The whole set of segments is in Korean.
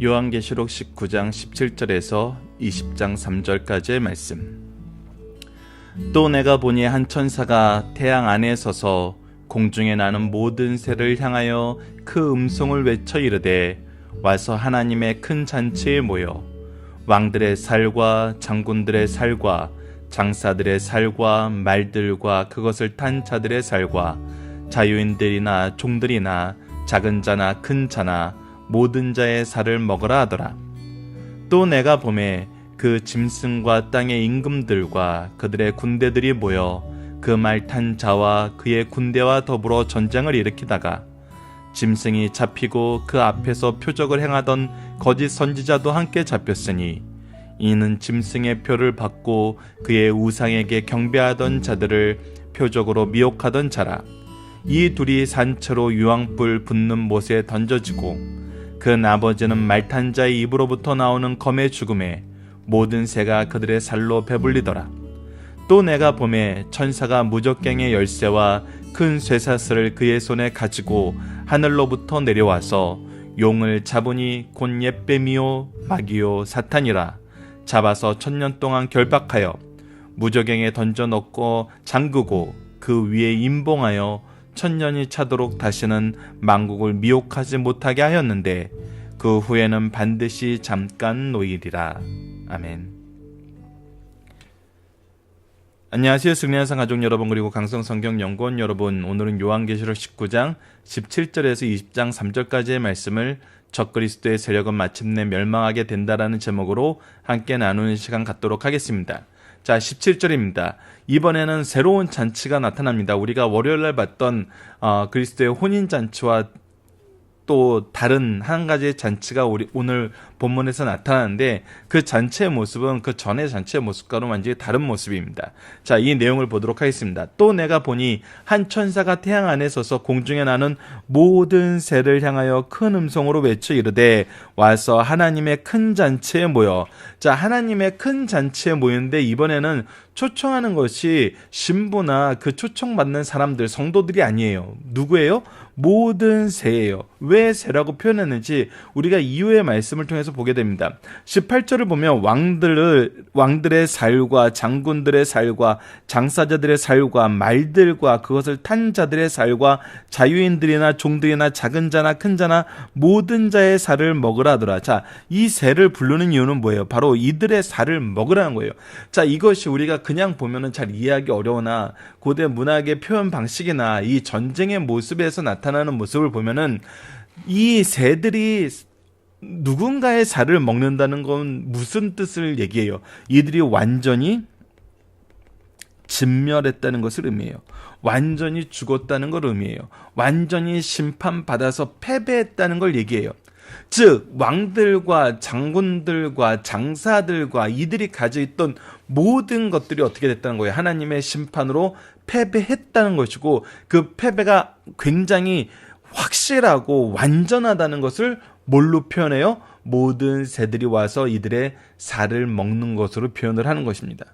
요한계시록 19장 17절에서 20장 3절까지의 말씀. 또 내가 보니 한 천사가 태양 안에 서서 공중에 나는 모든 새를 향하여 그 음성을 외쳐 이르되 와서 하나님의 큰 잔치에 모여 왕들의 살과 장군들의 살과 장사들의 살과 말들과 그것을 탄 자들의 살과 자유인들이나 종들이나 작은 자나 큰 자나 모든 자의 살을 먹으라 하더라. 또 내가 보매 그 짐승과 땅의 임금들과 그들의 군대들이 모여 그 말 탄 자와 그의 군대와 더불어 전쟁을 일으키다가 짐승이 잡히고 그 앞에서 표적을 행하던 거짓 선지자도 함께 잡혔으니 이는 짐승의 표를 받고 그의 우상에게 경배하던 자들을 표적으로 미혹하던 자라. 이 둘이 산채로 유황불 붙는 못에 던져지고 그 나머지는 말탄 자의 입으로부터 나오는 검의 죽음에 모든 새가 그들의 살로 배불리더라. 또 내가 보매 천사가 무적갱의 열쇠와 큰 쇠사슬을 그의 손에 가지고 하늘로부터 내려와서 용을 잡으니 곧 옛뱀이요 마귀요 사탄이라. 잡아서 1000년 동안 결박하여 무적갱에 던져 넣고 잠그고 그 위에 임봉하여 1000년이 차도록 다시는 만국을 미혹하지 못하게 하였는데 그 후에는 반드시 잠깐 놓이리라. 아멘. 안녕하세요. 승리한상 가족 여러분, 그리고 강성성경연구원 여러분, 오늘은 요한계시록 19장 17절에서 20장 3절까지의 말씀을 적그리스도의 세력은 마침내 멸망하게 된다라는 제목으로 함께 나누는 시간 갖도록 하겠습니다. 자, 17절입니다. 이번에는 새로운 잔치가 나타납니다. 우리가 월요일날 봤던 그리스도의 혼인잔치와 또 다른 한 가지의 잔치가 오늘 본문에서 나타나는데, 그 잔치의 모습은 그 전의 잔치의 모습과는 완전히 다른 모습입니다. 자, 이 내용을 보도록 하겠습니다. 또 내가 보니 한 천사가 태양 안에 서서 공중에 나는 모든 새를 향하여 큰 음성으로 외쳐 이르되 와서 하나님의 큰 잔치에 모여. 자, 하나님의 큰 잔치에 모이는데 이번에는 초청하는 것이 신부나 그 초청받는 사람들, 성도들이 아니에요. 누구예요? 모든 새예요. 왜 새라고 표현했는지 우리가 이후의 말씀을 통해서 보게 됩니다. 18절을 보면 왕들의 살과 장군들의 살과 장사자들의 살과 말들과 그것을 탄 자들의 살과 자유인들이나 종들이나 작은 자나 큰 자나 모든 자의 살을 먹으라 하더라. 자, 이 새를 부르는 이유는 뭐예요? 바로 이들의 살을 먹으라는 거예요. 자, 이것이 우리가 그냥 보면은 잘 이해하기 어려우나 고대 문학의 표현 방식이나 이 전쟁의 모습에서 나타나는 모습을 보면은 이 새들이 누군가의 살을 먹는다는 건 무슨 뜻을 얘기해요? 이들이 완전히 진멸했다는 것을 의미해요. 완전히 죽었다는 걸 의미해요. 완전히 심판받아서 패배했다는 걸 얘기해요. 즉 왕들과 장군들과 장사들과 이들이 가지고 있던 모든 것들이 어떻게 됐다는 거예요? 하나님의 심판으로 패배했다는 것이고, 그 패배가 굉장히 확실하고 완전하다는 것을 뭘로 표현해요? 모든 새들이 와서 이들의 살을 먹는 것으로 표현을 하는 것입니다.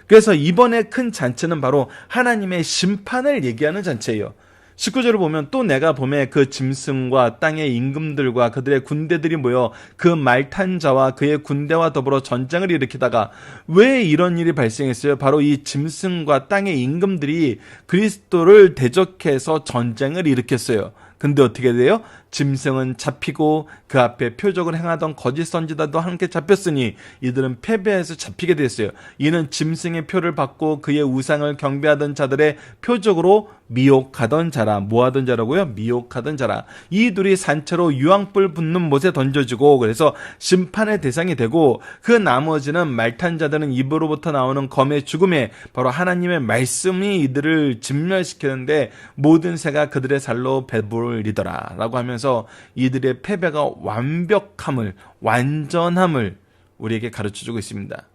그래서 이번에 큰 잔치는 바로 하나님의 심판을 얘기하는 잔치예요. 19절을 보면 또 내가 보매 그 짐승과 땅의 임금들과 그들의 군대들이 모여 그 말 탄 자와 그의 군대와 더불어 전쟁을 일으키다가. 왜 이런 일이 발생했어요? 바로 이 짐승과 땅의 임금들이 그리스도를 대적해서 전쟁을 일으켰어요. 근데 어떻게 돼요? 짐승은 잡히고 그 앞에 표적을 행하던 거짓 선지자도 함께 잡혔으니 이들은 패배해서 잡히게 됐어요. 이는 짐승의 표를 받고 그의 우상을 경배하던 자들의 표적으로 미혹하던 자라. 뭐 하던 자라고요? 미혹하던 자라. 이 둘이 산채로 유황불 붙는 못에 던져지고, 그래서 심판의 대상이 되고, 그 나머지는 말탄 자들은 입으로부터 나오는 검의 죽음에 바로 하나님의 말씀이 이들을 진멸시키는데 모든 새가 그들의 살로 배불리더라 라고 하면서 이들의 패배가 완벽함을, 완전함을 우리에게 가르쳐주고 있습니다.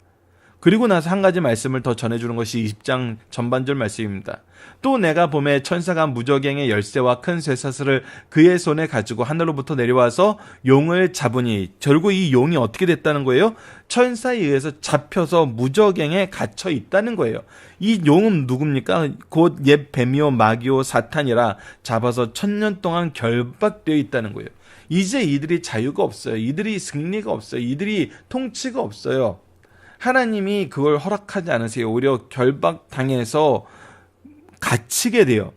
그리고 나서 한 가지 말씀을 더 전해주는 것이 20장 전반절 말씀입니다. 또 내가 보매 천사가 무저갱의 열쇠와 큰 쇠사슬을 그의 손에 가지고 하늘로부터 내려와서 용을 잡으니. 결국 이 용이 어떻게 됐다는 거예요? 천사에 의해서 잡혀서 무저갱에 갇혀 있다는 거예요. 이 용은 누굽니까? 곧 옛 뱀이요 마귀요 사탄이라 잡아서 1000년 동안 결박되어 있다는 거예요. 이제 이들이 자유가 없어요. 이들이 승리가 없어요. 이들이 통치가 없어요. 하나님이 그걸 허락하지 않으세요. 오히려 결박당해서 갇히게 돼요.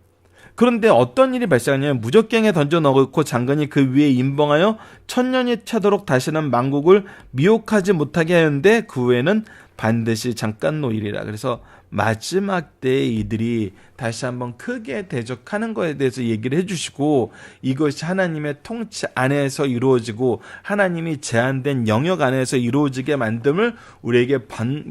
그런데 어떤 일이 발생하냐면 무적갱에 던져 넣고 장관이 그 위에 임봉하여 천년이 차도록 다시는 만국을 미혹하지 못하게 하였는데 그 후에는 반드시 잠깐 노일이라. 그래서 마지막 때에 이들이 다시 한번 크게 대적하는 것에 대해서 얘기를 해주시고, 이것이 하나님의 통치 안에서 이루어지고 하나님이 제한된 영역 안에서 이루어지게 만듦을 우리에게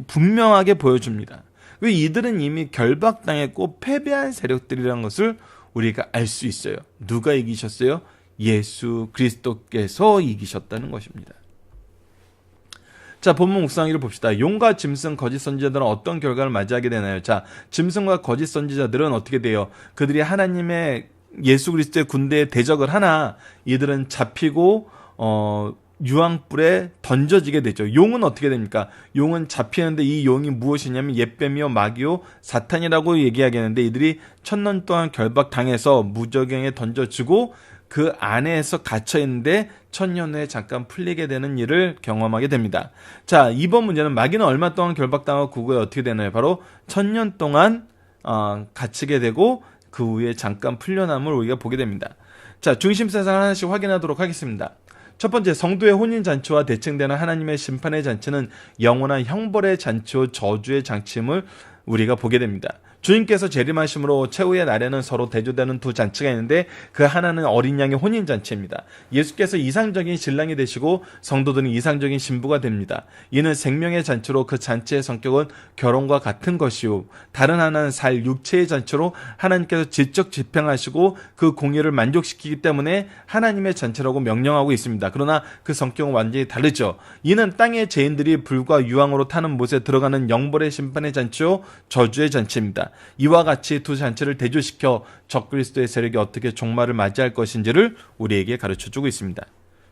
분명하게 보여줍니다. 이들은 이미 결박당했고 패배한 세력들이라는 것을 우리가 알 수 있어요. 누가 이기셨어요? 예수 그리스도께서 이기셨다는 것입니다. 자, 본문 묵상하기를 봅시다. 용과 짐승, 거짓 선지자들은 어떤 결과를 맞이하게 되나요? 자, 짐승과 거짓 선지자들은 어떻게 돼요? 그들이 하나님의 예수 그리스도의 군대에 대적을 하나 이들은 잡히고 유황불에 던져지게 되죠. 용은 어떻게 됩니까? 용은 잡히는데 이 용이 무엇이냐면 옛뱀이요 마귀요 사탄이라고 얘기하겠는데, 이들이 1000년 동안 결박당해서 무저갱에 던져지고 그 안에서 갇혀있는데 1000년 후에 잠깐 풀리게 되는 일을 경험하게 됩니다. 자, 이번 문제는 마귀는 얼마 동안 결박당하고 그 후에 어떻게 되나요? 바로 1000년 동안 갇히게 되고 그 후에 잠깐 풀려남을 우리가 보게 됩니다. 자, 중심사상을 하나씩 확인하도록 하겠습니다. 첫 번째, 성도의 혼인잔치와 대칭되는 하나님의 심판의 잔치는 영원한 형벌의 잔치와 저주의 잔치임을 우리가 보게 됩니다. 주님께서 재림하심으로 최후의 날에는 서로 대조되는 두 잔치가 있는데 그 하나는 어린 양의 혼인잔치입니다. 예수께서 이상적인 신랑이 되시고 성도들은 이상적인 신부가 됩니다. 이는 생명의 잔치로 그 잔치의 성격은 결혼과 같은 것이요, 다른 하나는 살 육체의 잔치로 하나님께서 지적 집행하시고 그 공의를 만족시키기 때문에 하나님의 잔치라고 명령하고 있습니다. 그러나 그 성격은 완전히 다르죠. 이는 땅의 죄인들이 불과 유황으로 타는 못에 들어가는 영벌의 심판의 잔치요 저주의 잔치입니다. 이와 같이 두 잔치를 대조시켜 적그리스도의 세력이 어떻게 종말을 맞이할 것인지를 우리에게 가르쳐주고 있습니다.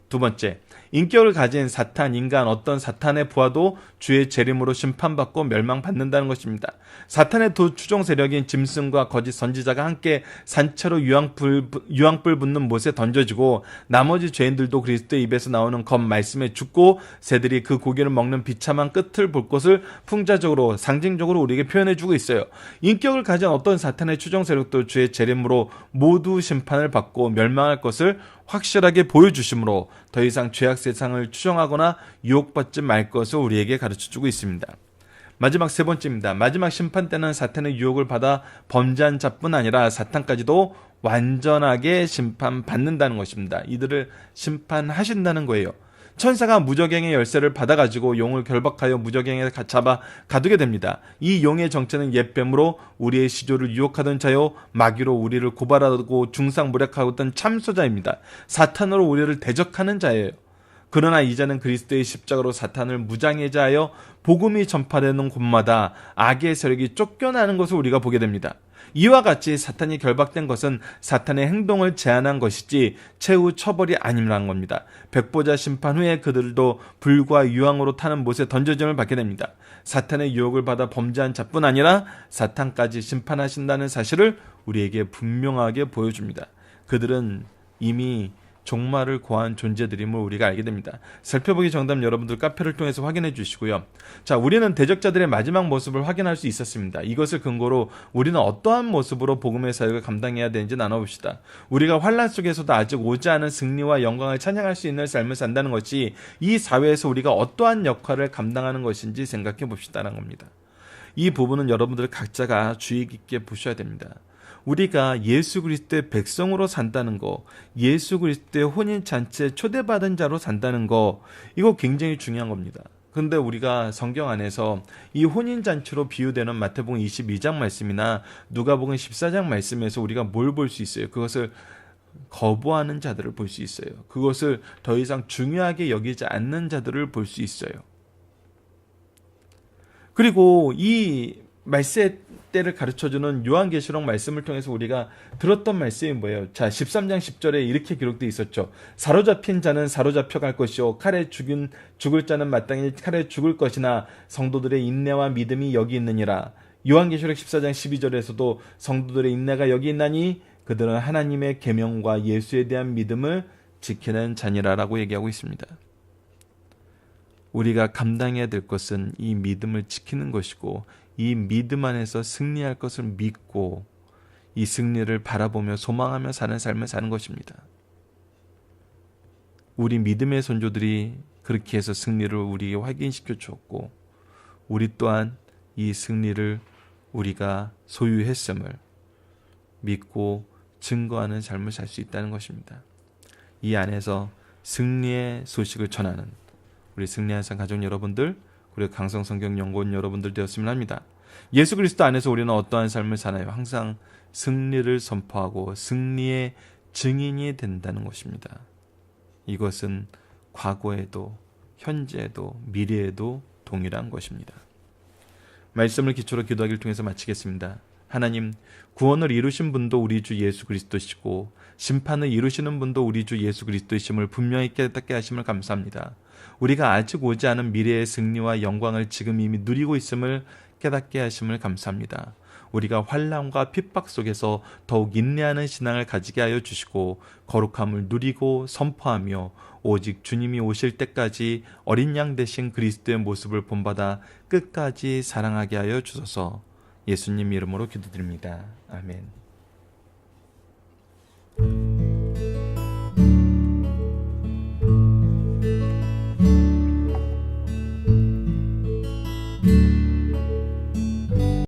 두 번째, 인격을 가진 사탄, 인간, 어떤 사탄의 부하도 주의 재림으로 심판받고 멸망받는다는 것입니다. 사탄의 두 추종 세력인 짐승과 거짓 선지자가 함께 산채로 유황불 붙는 못에 던져지고 나머지 죄인들도 그리스도의 입에서 나오는 검 말씀에 죽고 새들이 그 고기를 먹는 비참한 끝을 볼 것을 풍자적으로 상징적으로 우리에게 표현해주고 있어요. 인격을 가진 어떤 사탄의 추종 세력도 주의 재림으로 모두 심판을 받고 멸망할 것을 확실하게 보여주심으로 더 이상 죄악 세상을 추종하거나 유혹받지 말 것을 우리에게 가르쳐주고 있습니다. 마지막 세 번째입니다. 마지막 심판 때는 사탄의 유혹을 받아 범죄한 자뿐 아니라 사탄까지도 완전하게 심판받는다는 것입니다. 이들을 심판하신다는 거예요. 천사가 무저갱의 열쇠를 받아가지고 용을 결박하여 무저갱에 잡아 가두게 됩니다. 이 용의 정체는 옛뱀으로 우리의 시조를 유혹하던 자요, 마귀로 우리를 고발하고 중상모략하고 있던 참소자입니다. 사탄으로 우리를 대적하는 자예요. 그러나 이제는 그리스도의 십자가로 사탄을 무장해제하여 복음이 전파되는 곳마다 악의 세력이 쫓겨나는 것을 우리가 보게 됩니다. 이와 같이 사탄이 결박된 것은 사탄의 행동을 제한한 것이지 최후 처벌이 아니라는 겁니다. 백보자 심판 후에 그들도 불과 유황으로 타는 못에 던져짐을 받게 됩니다. 사탄의 유혹을 받아 범죄한 자뿐 아니라 사탄까지 심판하신다는 사실을 우리에게 분명하게 보여줍니다. 그들은 이미 종말을 고한 존재들임을 우리가 알게 됩니다. 살펴보기 정답 여러분들 카페를 통해서 확인해 주시고요. 자, 우리는 대적자들의 마지막 모습을 확인할 수 있었습니다. 이것을 근거로 우리는 어떠한 모습으로 복음의 사역을 감당해야 되는지 나눠봅시다. 우리가 환난 속에서도 아직 오지 않은 승리와 영광을 찬양할 수 있는 삶을 산다는 것이 이 사회에서 우리가 어떠한 역할을 감당하는 것인지 생각해 봅시다는 겁니다. 이 부분은 여러분들 각자가 주의 깊게 보셔야 됩니다. 우리가 예수 그리스도의 백성으로 산다는 거, 예수 그리스도의 혼인잔치에 초대받은 자로 산다는 거, 이거 굉장히 중요한 겁니다. 그런데 우리가 성경 안에서 이 혼인잔치로 비유되는 마태복음 22장 말씀이나 누가복음 14장 말씀에서 우리가 뭘 볼 수 있어요? 그것을 거부하는 자들을 볼 수 있어요. 그것을 더 이상 중요하게 여기지 않는 자들을 볼 수 있어요. 그리고 이 말세 때를 가르쳐주는 요한계시록 말씀을 통해서 우리가 들었던 말씀이 뭐예요? 자, 13장 10절에 이렇게 기록되어 있었죠. 사로잡힌 자는 사로잡혀 갈 것이요 칼에 죽을 자는 마땅히 칼에 죽을 것이나 성도들의 인내와 믿음이 여기 있느니라. 요한계시록 14장 12절에서도 성도들의 인내가 여기 있나니 그들은 하나님의 계명과 예수에 대한 믿음을 지키는 자니라라고 얘기하고 있습니다. 우리가 감당해야 될 것은 이 믿음을 지키는 것이고 이 믿음 안에서 승리할 것을 믿고 이 승리를 바라보며 소망하며 사는 삶을 사는 것입니다. 우리 믿음의 선조들이 그렇게 해서 승리를 우리에게 확인시켜 주었고 우리 또한 이 승리를 우리가 소유했음을 믿고 증거하는 삶을 살 수 있다는 것입니다. 이 안에서 승리의 소식을 전하는 우리 승리한산 가족 여러분들, 그리고 강성성경연구원 여러분들 되었으면 합니다. 예수 그리스도 안에서 우리는 어떠한 삶을 사나요? 항상 승리를 선포하고 승리의 증인이 된다는 것입니다. 이것은 과거에도 현재에도 미래에도 동일한 것입니다. 말씀을 기초로 기도하기를 통해서 마치겠습니다. 하나님, 구원을 이루신 분도 우리 주 예수 그리스도시고 심판을 이루시는 분도 우리 주 예수 그리스도이심을 분명히 깨닫게 하심을 감사합니다. 우리가 아직 오지 않은 미래의 승리와 영광을 지금 이미 누리고 있음을 깨닫게 하심을 감사합니다. 우리가 환난과 핍박 속에서 더욱 인내하는 신앙을 가지게 하여 주시고 거룩함을 누리고 선포하며 오직 주님이 오실 때까지 어린 양 되신 그리스도의 모습을 본받아 끝까지 사랑하게 하여 주소서. 예수님 이름으로 기도드립니다. 아멘.